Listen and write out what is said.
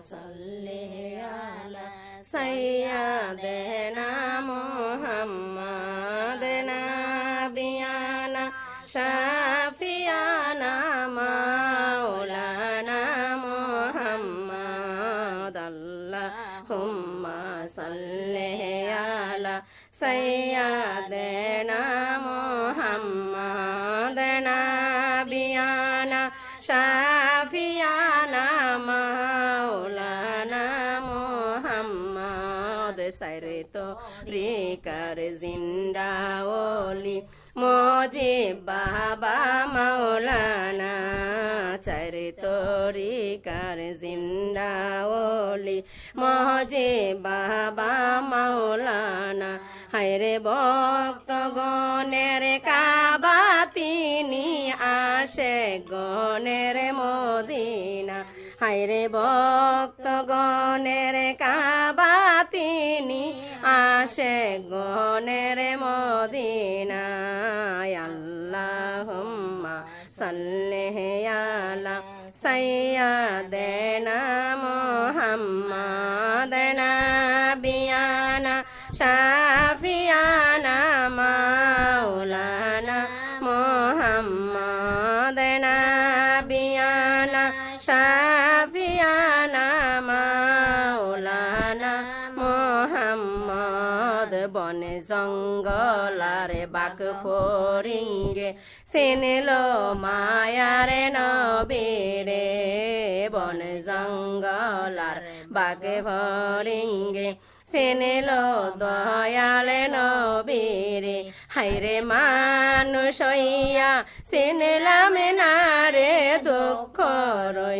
সাল্লি আলা সাইয়্যিদিনা মুহাম্মাদ নাবিয়ানা শাফিয়ানা মাওলানা মুহাম্মাদ আল্লাহুম্মা সাল্লি আলা সাইয়্যিদিনা মুহাম্মাদ নাবিয়ানা শাফিয়ানা মাওলানা মুহাম্মাদ সাইরে তো রিকার জিন্দা ওলি মুজিব বাবা মাওলানা চারে তরিকার জিন্দা ওলি মুজিব বাবা মাওলানা হায়রে ভক্ত গণের কাবা তিনি আশিক গণের মদিনা হায়রে ভক্ত গণের কাবা তিনি আশিক গণের মদিনা আল্লাহুম্মা সাল্লি আলা সাইয়্যিদিনা মুহাম্মাদ নাবিয়ানা শাফিয়ানা মাওলানা মুহাম্মাদ নাবিয়ানা শাফিয়ানা মাওলানা মুহাম্মাদ বনে জঙ্গলারে বাক ফরিঙ্গে চিনলো মায়ারে নবীরে বন জঙ্গলার বাক ফরিঙ্গে চিনলো দয়ালে নবীরে হায়রে মানুষ হইয়া চিনলাম না রে দুঃখ রই